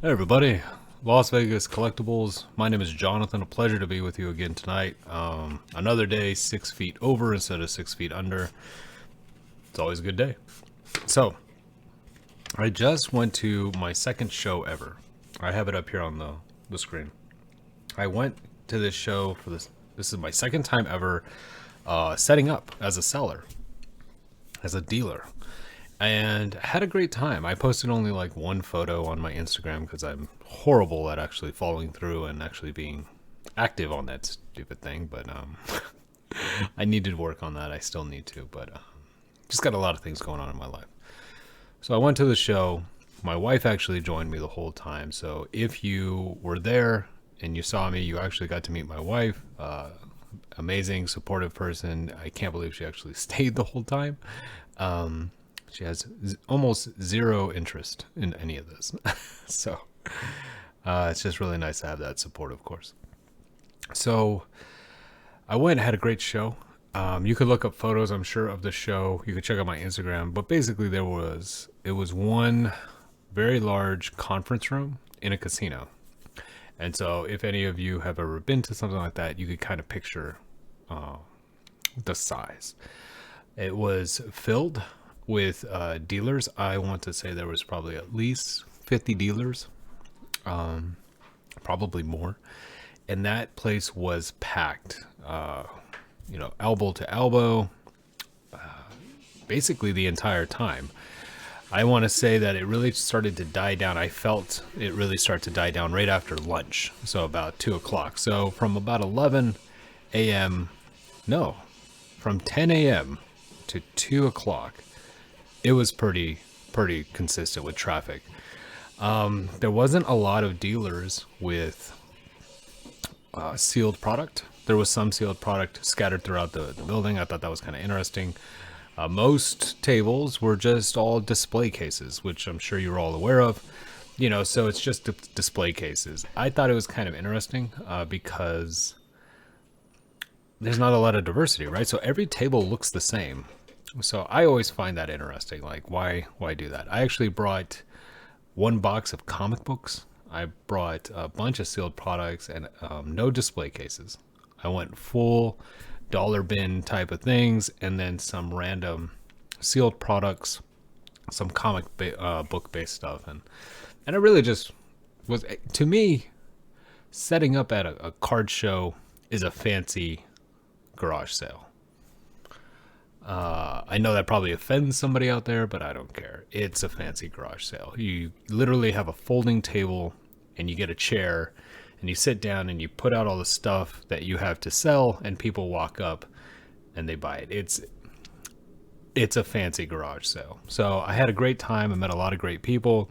Hey everybody, Las Vegas Collectibles. My name is Jonathan. A pleasure to be with you again tonight. Another day, 6 feet over instead of 6 feet under. It's always a good day. So, I just went to my second show ever. I have it up here on the screen. I went to this show for this. This is my second time ever setting up as a seller, as a dealer, and had a great time. I posted only like one photo on my Instagram because I'm horrible at actually following through and actually being active on that stupid thing. But I need to work on that. I still need to, but just got a lot of things going on in my life. So I went to the show. My wife actually joined me the whole time. So if you were there and you saw me, you actually got to meet my wife. Amazing, supportive person. I can't believe she actually stayed the whole time. She has almost zero interest in any of this. So it's just really nice to have that support, of course. So I went and had a great show. You could look up photos, I'm sure, of the show. You could check out my Instagram. But basically, it was one very large conference room in a casino. And so if any of you have ever been to something like that, you could kind of picture the size. It was filled with dealers. I want to say there was probably at least 50 dealers, probably more. And that place was packed, elbow to elbow, basically the entire time. I want to say that it really started to die down. I felt it really start to die down right after lunch, so about 2 o'clock. So from about 11 a.m., no, from 10 a.m. to 2 o'clock, it was pretty consistent with traffic. There wasn't a lot of dealers with sealed product. There was some sealed product scattered throughout the building. I thought that was kind of interesting. Most tables were just all display cases, which I'm sure you're all aware of. So it's just display cases. I thought it was kind of interesting because there's not a lot of diversity, right? So every table looks the same. So I always find that interesting. Like, why do that? I actually brought one box of comic books. I brought a bunch of sealed products and no display cases. I went full dollar bin type of things, and then some random sealed products, some comic book based stuff, and it really just was, to me, setting up at a card show is a fancy garage sale. I know that probably offends somebody out there, but I don't care. It's a fancy garage sale. You literally have a folding table and you get a chair and you sit down and you put out all the stuff that you have to sell, and people walk up and they buy it. It's a fancy garage sale. So I had a great time. I met a lot of great people.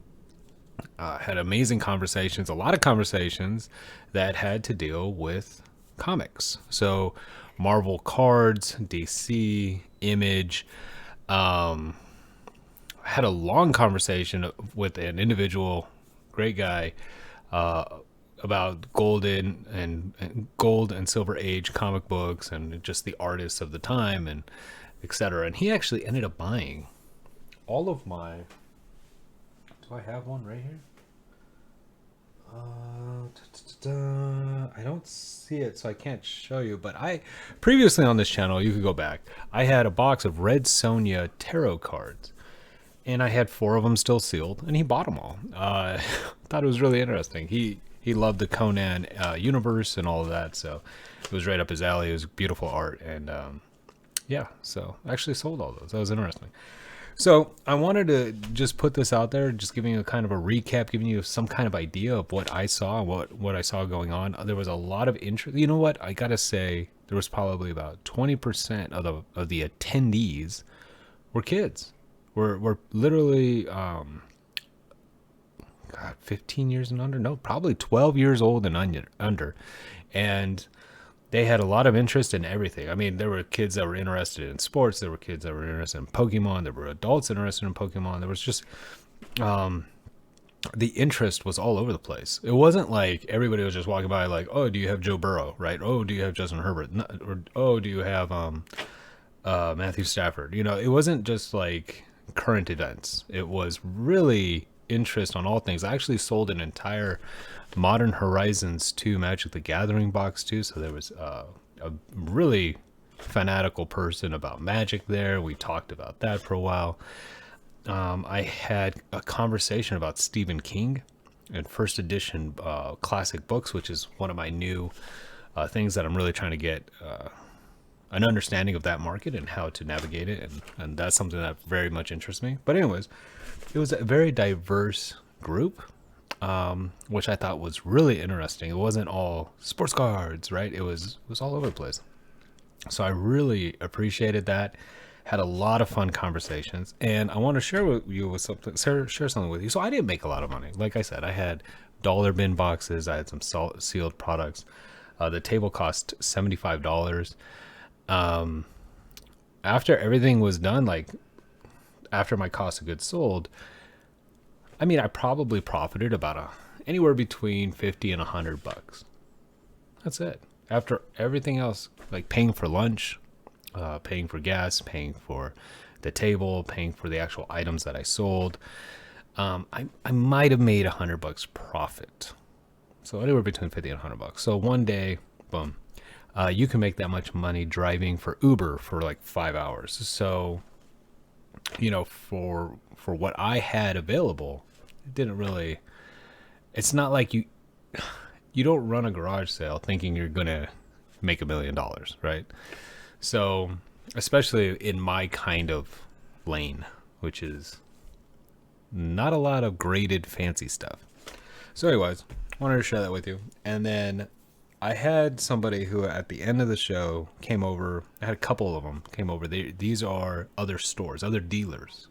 Had amazing conversations, a lot of conversations that had to deal with comics. So Marvel cards, DC, Image. Had a long conversation with an individual, great guy, about gold and silver age comic books and just the artists of the time and etc. And he actually ended up buying all of my. Do I have one right here? I don't see it, so I can't show you. But I previously on this channel, you could go back. I had a box of Red Sonja tarot cards, and I had 4 of them still sealed, and he bought them all. Thought it was really interesting. He loved the Conan universe and all of that, so it was right up his alley. It was beautiful art, and yeah, so I actually sold all those. That was interesting. So I wanted to just put this out there, just giving you a kind of a recap, giving you some kind of idea of what I saw and what I saw going on. There was a lot of interest. You know what? I gotta say, there was probably about 20% of the attendees were kids. Were literally 15 years and under. No, probably 12 years old and under, and they had a lot of interest in everything. I mean, there were kids that were interested in sports. There were kids that were interested in Pokemon. There were adults interested in Pokemon. There was just the interest was all over the place. It wasn't like everybody was just walking by like, oh, do you have Joe Burrow, right? Oh, do you have Justin Herbert? Or, oh, do you have Matthew Stafford? It wasn't just like current events. It was really interest on all things. I actually sold an entire Modern Horizons 2 Magic the Gathering box too. So there was a really fanatical person about Magic there. We talked about that for a while. I had a conversation about Stephen King and first edition classic books, which is one of my new things that I'm really trying to get an understanding of that market and how to navigate it. And that's something that very much interests me. But anyways, it was a very diverse group, which I thought was really interesting. It wasn't all sports cards, right? It was all over the place. So I really appreciated that. Had a lot of fun conversations, and I want to share with you with something. Share something with you. So I didn't make a lot of money. Like I said, I had dollar bin boxes. I had some sealed products. The table cost $75. After everything was done, like after my cost of goods sold, I mean, I probably profited about anywhere between 50 and $100. That's it. After everything else, like paying for lunch, paying for gas, paying for the table, paying for the actual items that I sold, I might have made $100 profit. So anywhere between 50 and $100. So one day, boom, you can make that much money driving for Uber for like 5 hours. So, you know, for what I had available, it didn't really. It's not like you don't run a garage sale thinking you're gonna make $1 million, right? So, especially in my kind of lane, which is not a lot of graded fancy stuff. So anyways, wanted to share that with you. And then I had somebody who at the end of the show came over. I had a couple of them came over. These are other stores, other dealers.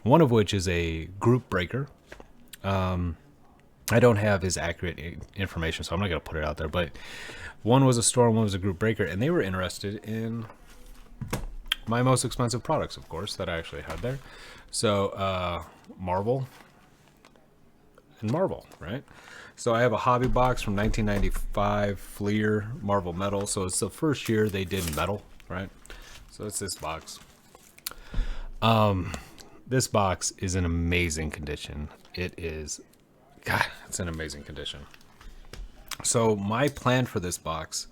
One of which is a group breaker. I don't have his accurate information, so I'm not going to put it out there. But one was a store, one was a group breaker, and they were interested in my most expensive products, of course, that I actually had there. So Marvel, right? So I have a hobby box from 1995, Fleer Marvel Metal. So it's the first year they did metal, right? So it's this box. This box is in amazing condition. It is, God, it's in amazing condition. So my plan for this box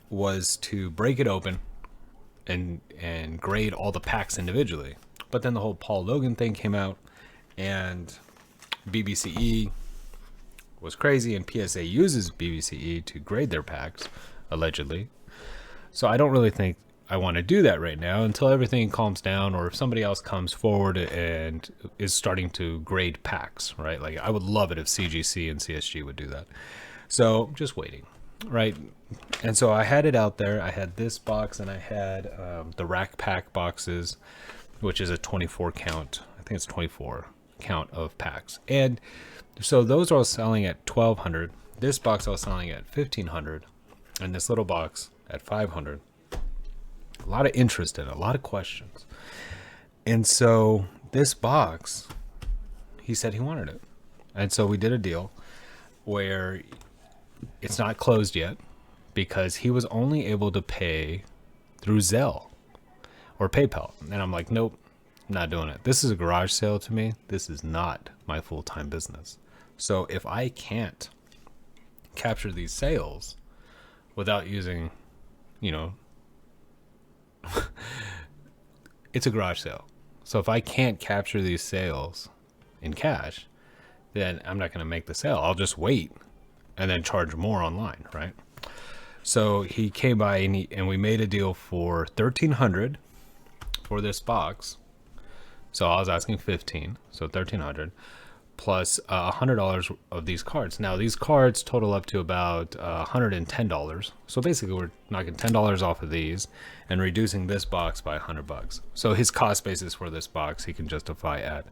was to break it open and grade all the packs individually. But then the whole Paul Logan thing came out, and BBCE was crazy, and PSA uses BBCE to grade their packs, allegedly. So I don't really think I want to do that right now until everything calms down, or if somebody else comes forward and is starting to grade packs, right? Like, I would love it if CGC and CSG would do that. So just waiting, right? And so I had it out there. I had this box, and I had the rack pack boxes, which is a 24 count. I think it's 24 count of packs. And so those are all selling at $1,200. This box I was selling at $1,500, and this little box at $500. A lot of interest in it, a lot of questions. And so this box, he said he wanted it. And so we did a deal where it's not closed yet because he was only able to pay through Zelle or PayPal. And I'm like, nope, I'm not doing it. This is a garage sale to me. This is not my full-time business. So if I can't capture these sales without using, you know, it's a garage sale. So if I can't capture these sales in cash, then I'm not going to make the sale. I'll just wait and then charge more online, right? So he came by and we made a deal for $1,300 for this box. So I was asking $1,500, so $1,300 plus $100 of these cards. Now these cards total up to about $110. So basically we're knocking $10 off of these and reducing this box by $100. So his cost basis for this box he can justify at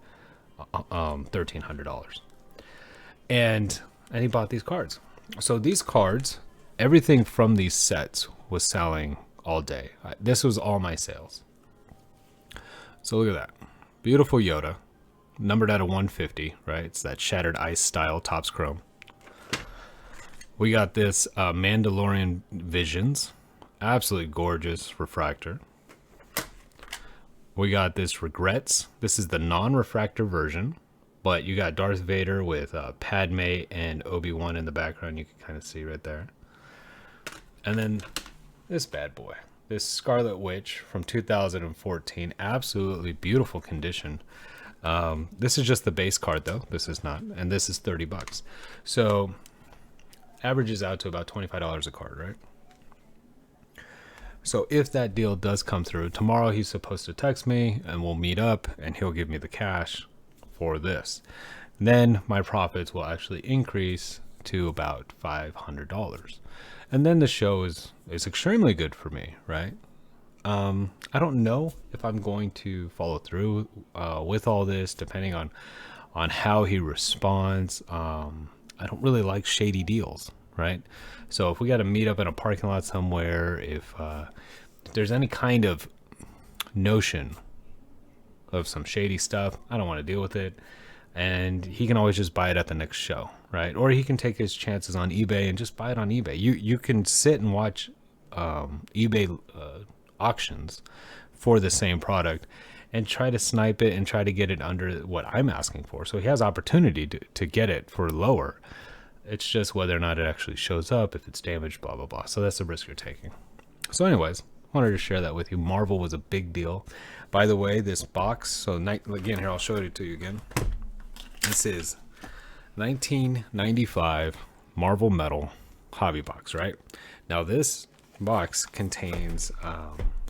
$1,300. And he bought these cards. So these cards, everything from these sets was selling all day. This was all my sales. So look at that. Beautiful Yoda. Numbered at a 150, right? It's that Shattered Ice style Topps Chrome. We got this Mandalorian Visions. Absolutely gorgeous refractor. We got this Regrets. This is the non-refractor version. But you got Darth Vader with Padme and Obi-Wan in the background. You can kind of see right there. And then this bad boy, this Scarlet Witch from 2014, absolutely beautiful condition. This is just the base card though. This is not, and this is $30. So averages out to about $25 a card, right? So if that deal does come through, tomorrow he's supposed to text me and we'll meet up and he'll give me the cash for this. Then my profits will actually increase to about $500. And then the show is extremely good for me, right? I don't know if I'm going to follow through with all this, depending on how he responds. I don't really like shady deals, right? So if we got to meet up in a parking lot somewhere, if there's any kind of notion of some shady stuff, I don't want to deal with it. And he can always just buy it at the next show, right? Or he can take his chances on eBay and just buy it on eBay. You can sit and watch eBay auctions for the same product and try to snipe it and try to get it under what I'm asking for. So he has opportunity to get it for lower. It's just whether or not it actually shows up, if it's damaged, blah, blah, blah. So that's the risk you're taking. So anyways, wanted to share that with you. Marvel was a big deal. By the way, this box, so again, here, I'll show it to you again. This is 1995 Marvel Metal hobby box, right? Now this box contains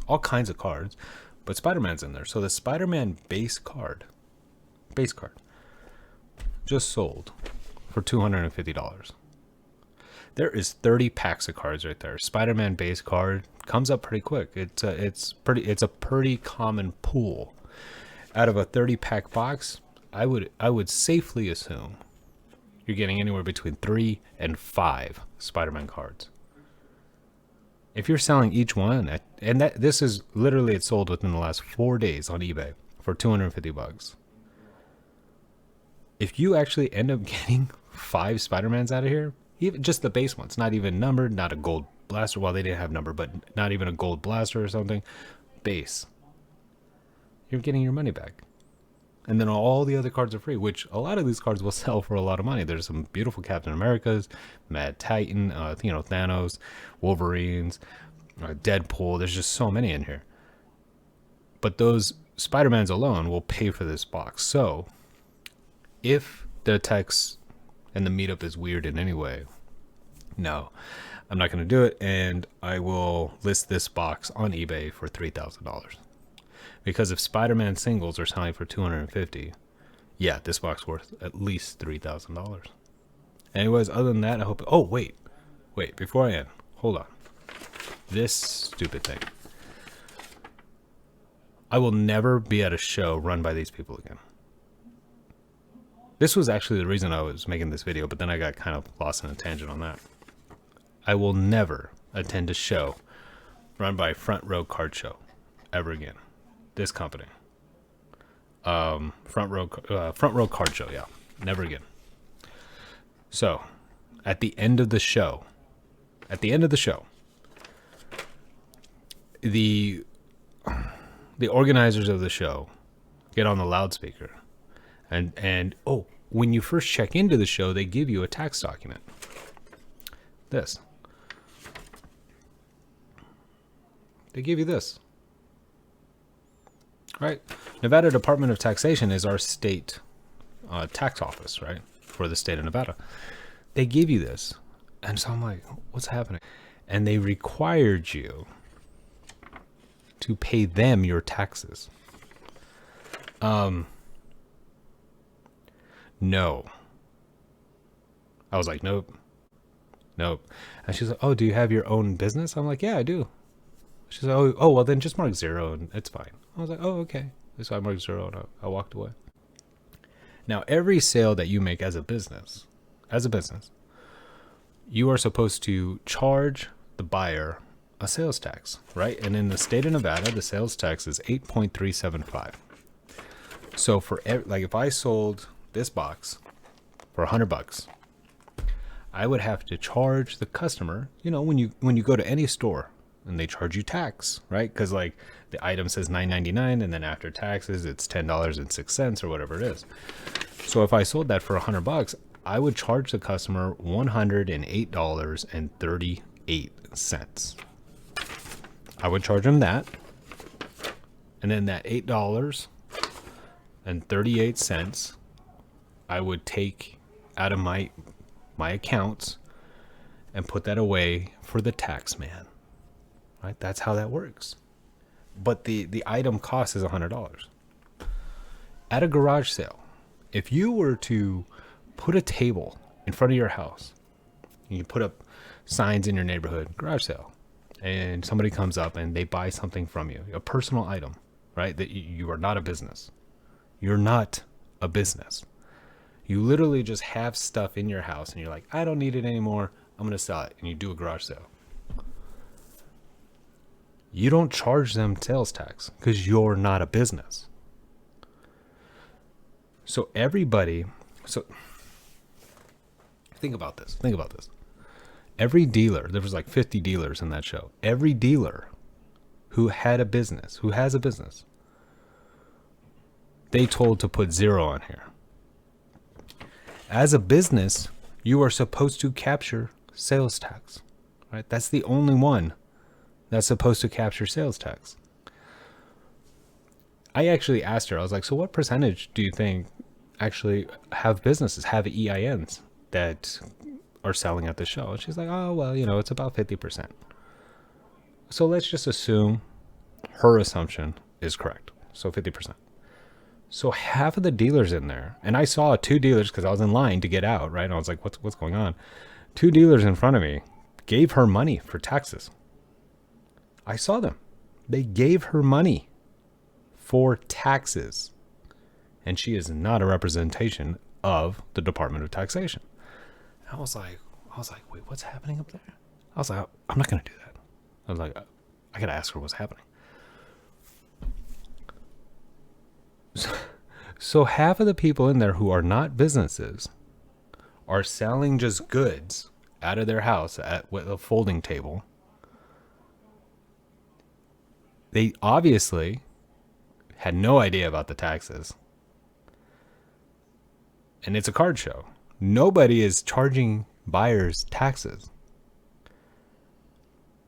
all kinds of cards, but Spider-Man's in there. So the Spider-Man base card just sold for $250. There is 30 packs of cards right there. Spider-Man base card comes up pretty quick. It's a pretty common pool. Out of a 30 pack box, I would safely assume you're getting anywhere between 3 and 5 Spider-Man cards. If you're selling each one, and this is literally, it sold within the last 4 days on eBay for $250. If you actually end up getting 5 Spider-Mans out of here, even just the base ones, not even numbered, not a gold blaster, well, they didn't have number, but not even a gold blaster or something, base, you're getting your money back. And then all the other cards are free, which a lot of these cards will sell for a lot of money. There's some beautiful Captain Americas, Mad Titan, Thanos, Wolverines, Deadpool. There's just so many in here. But those Spider-Mans alone will pay for this box. So if the text and the meetup is weird in any way, no, I'm not going to do it. And I will list this box on eBay for $3,000. Because if Spider-Man singles are selling for $250, yeah, this box worth at least $3,000. Anyways, other than that, I hope. Oh, wait, before I end, hold on. This stupid thing. I will never be at a show run by these people again. This was actually the reason I was making this video, but then I got kind of lost in a tangent on that. I will never attend a show run by Front Row Card Show ever again. This company, front row card show, yeah, never again. So, at the end of the show, the organizers of the show get on the loudspeaker, and oh, when you first check into the show, they give you a tax document. They give you this. Right, Nevada Department of Taxation is our state tax office, right, for the state of Nevada. They give you this, and so I'm like, what's happening? And they required you to pay them your taxes. No. I was like, nope. And she's like, oh, do you have your own business? I'm like, yeah, I do. She's like, oh, well, then just mark 0 and it's fine. I was like, oh, okay. So I marked 0 and I walked away. Now, every sale that you make as a business, you are supposed to charge the buyer a sales tax, right? And in the state of Nevada, the sales tax is 8.375. So for if I sold this box for $100, I would have to charge the customer, when you go to any store, and they charge you tax, right? Because the item says $9.99, and then after taxes, it's $10.06 or whatever it is. So if I sold that for $100, I would charge the customer $108.38. I would charge them that, and then that $8.38 I would take out of my accounts and put that away for the tax man. Right? That's how that works. But the item cost is $100. At a garage sale, if you were to put a table in front of your house, you put up signs in your neighborhood, garage sale, and somebody comes up and they buy something from you, a personal item, right? That you are not a business. You're not a business. You literally just have stuff in your house and you're like, I don't need it anymore. I'm going to sell it. And you do a garage sale. You don't charge them sales tax because you're not a business. So think about this. Every dealer, there was like 50 dealers in that show. Every dealer who has a business, they told to put 0 on here. As a business, you are supposed to capture sales tax, right? That's the only one that's supposed to capture sales tax. I actually asked her, I was like, so what percentage do you think actually have EINs that are selling at the show? And she's like, oh, well, it's about 50%. So let's just assume her assumption is correct. So 50%. So half of the dealers in there, and I saw 2 dealers because I was in line to get out, right? And I was like, what's going on? 2 dealers in front of me gave her money for taxes. I saw them. They gave her money for taxes. And she is not a representation of the Department of Taxation. I was like, wait, what's happening up there? I was like, I'm not going to do that. I was like, I got to ask her what's happening. So half of the people in there who are not businesses are selling just goods out of their house with a folding table. They obviously had no idea about the taxes. And it's a card show. Nobody is charging buyers taxes.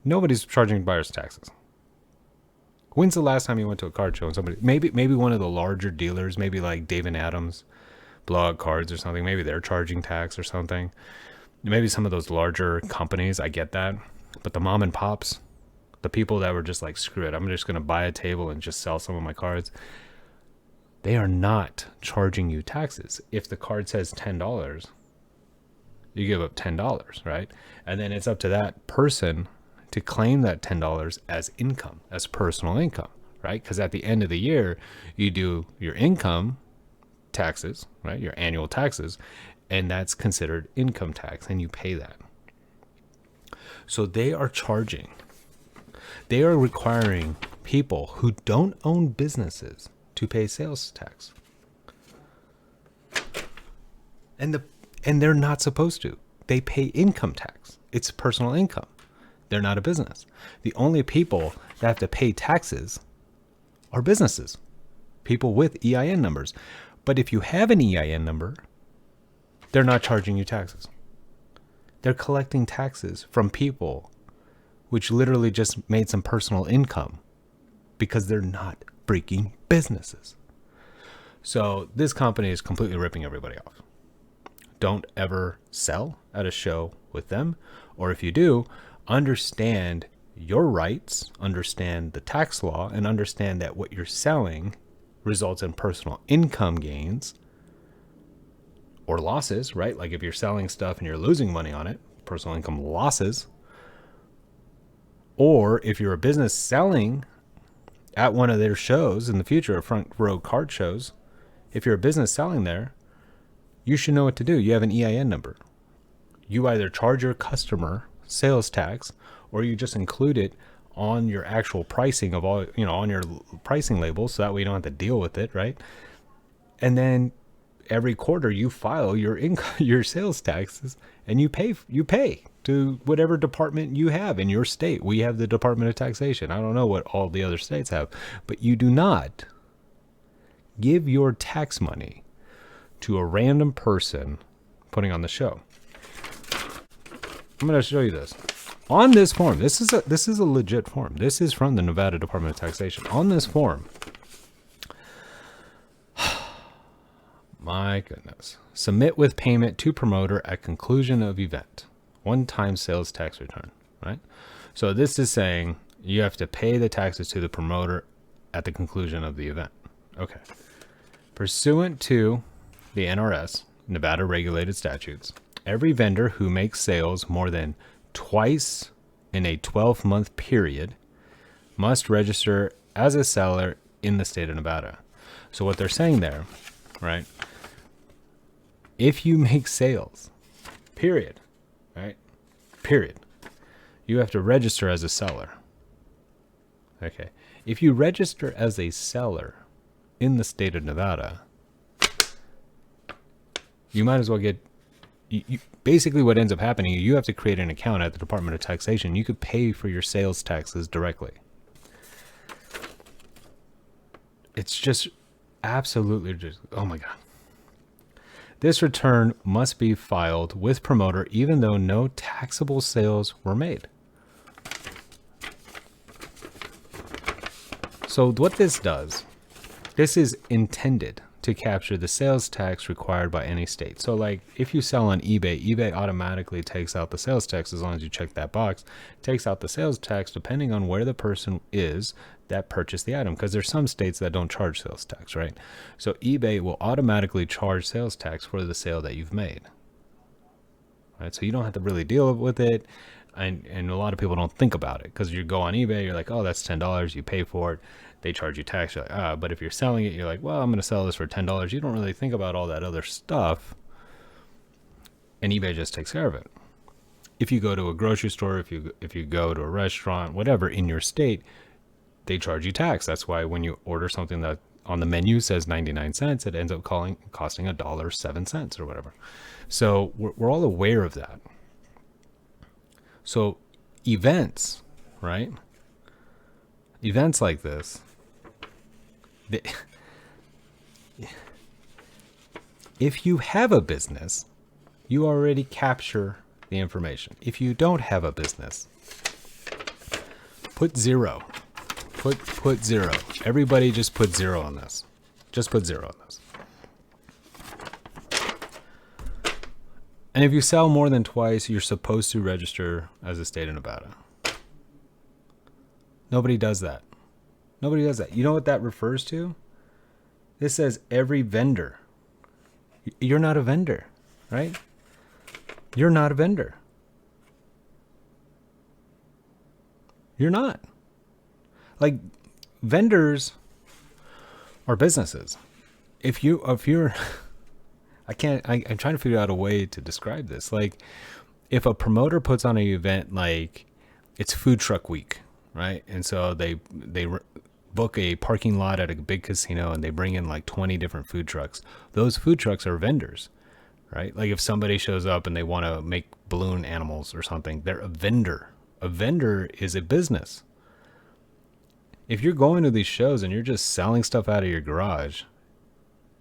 Nobody's charging buyers taxes. When's the last time you went to a card show and somebody, maybe one of the larger dealers, maybe like Dave and Adams, Blowout Cards or something, maybe they're charging tax or something. Maybe some of those larger companies, I get that. But the mom and pops, the people that were just like, screw it, I'm just going to buy a table and just sell some of my cards, they are not charging you taxes. If the card says $10, you give up $10, right? And then it's up to that person to claim that $10 as income, as personal income, right? Because at the end of the year, you do your income taxes, right? Your annual taxes, and that's considered income tax, and you pay that. So they are requiring people who don't own businesses to pay sales tax. And they're not supposed to. They pay income tax. It's personal income. They're not a business. The only people that have to pay taxes are businesses, people with EIN numbers. But if you have an EIN number, they're not charging you taxes. They're collecting taxes from people which literally just made some personal income because they're not freaking businesses. So this company is completely ripping everybody off. Don't ever sell at a show with them. Or if you do, understand your rights, understand the tax law, and understand that what you're selling results in personal income gains or losses, right? Like if you're selling stuff and you're losing money on it, personal income losses. Or if you're a business selling at one of their shows in the future, front row card shows, if you're a business selling there, you should know what to do. You have an EIN number. You either charge your customer sales tax or you just include it on your actual pricing of all, on your pricing label, so that way you don't have to deal with it, right? And then every quarter you file your income, your sales taxes, and you pay to whatever department you have in your state. We have the Department of Taxation. I don't know what all the other states have, but you do not give your tax money to a random person putting on the show. I'm going to show you this. On this form, this is a legit form. This is from the Nevada Department of Taxation. On this form, my goodness. Submit with payment to promoter at conclusion of event. One-time sales tax return, right? So this is saying you have to pay the taxes to the promoter at the conclusion of the event. Okay. Pursuant to the NRS, Nevada regulated statutes, every vendor who makes sales more than twice in a 12-month period must register as a seller in the state of Nevada. So what they're saying there, right? If you make sales, period, right? Period. You have to register as a seller. Okay. If you register as a seller in the state of Nevada, you might as well get, basically what ends up happening, you have to create an account at the Department of Taxation. You could pay for your sales taxes directly. It's just absolutely just, oh my God. This return must be filed with promoter even though no taxable sales were made. So what this does, this is intended to capture the sales tax required by any state. So like if you sell on eBay, eBay automatically takes out the sales tax as long as you check that box, takes out the sales tax depending on where the person is that purchased the item, because there's some states that don't charge sales tax, right? So eBay will automatically charge sales tax for the sale that you've made, right? So you don't have to really deal with it, and a lot of people don't think about it because you go on eBay, you're like, oh, that's $10, you pay for it, they charge you tax, you're like, but if you're selling it, you're like, well, I'm going to sell this for $10. You don't really think about all that other stuff, and eBay just takes care of it. If you go to a grocery store, if you go to a restaurant, whatever in your state, they charge you tax. That's why when you order something that on the menu says 99 cents, it ends up costing $1.07 or whatever. So we're all aware of that. So events, right? Events like this, if you have a business, you already capture the information. If you don't have a business, put zero. Put zero. Everybody just put zero on this. Just put zero on this. And if you sell more than twice, you're supposed to register as a state of Nevada. Nobody does that. Nobody does that. You know what that refers to? This says every vendor. You're not a vendor, right? You're not a vendor. You're not. Like, vendors are businesses. If you're, I'm trying to figure out a way to describe this. Like, if a promoter puts on an event, like it's food truck week, right? And so they book a parking lot at a big casino and they bring in like 20 different food trucks. Those food trucks are vendors, right? Like if somebody shows up and they want to make balloon animals or something, they're a vendor. A vendor is a business. If you're going to these shows and you're just selling stuff out of your garage,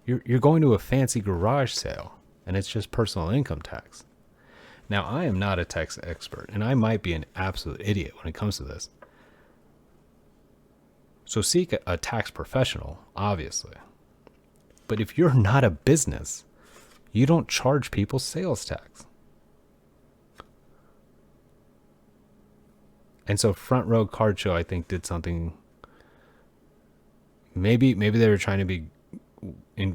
you're going to a fancy garage sale and it's just personal income tax. Now, I am not a tax expert and I might be an absolute idiot when it comes to this. So seek a tax professional, obviously. But if you're not a business, you don't charge people sales tax. And so Front Row Card Show, I think, did something. Maybe they were trying to be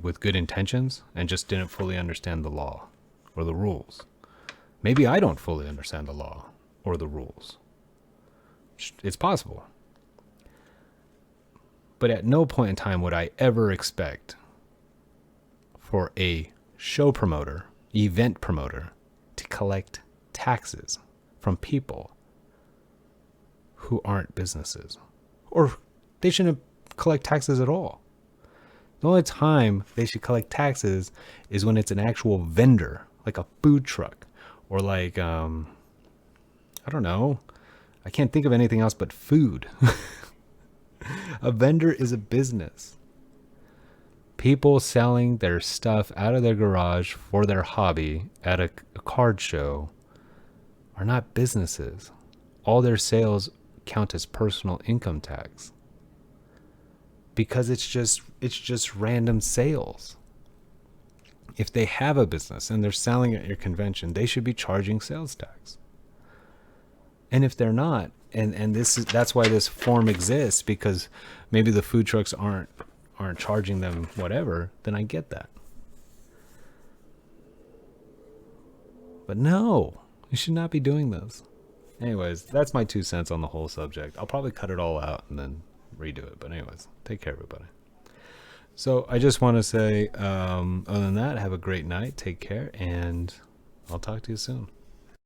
with good intentions and just didn't fully understand the law or the rules. Maybe I don't fully understand the law or the rules. It's possible. But at no point in time would I ever expect for a show promoter, event promoter, to collect taxes from people who aren't businesses. Or they shouldn't collect taxes at all. The only time they should collect taxes is when it's an actual vendor, like a food truck, or like, I don't know. I can't think of anything else but food. A vendor is a business. People selling their stuff out of their garage for their hobby at a card show are not businesses. All their sales count as personal income tax because it's just random sales. If they have a business and they're selling at your convention, they should be charging sales tax. And if they're not, and that's why this form exists, because maybe the food trucks aren't charging them whatever, then I get that. But no, you should not be doing this. Anyways, that's my 2 cents on the whole subject. I'll probably cut it all out and then redo it. But anyways, take care, everybody. So I just want to say, other than that, have a great night. Take care, and I'll talk to you soon.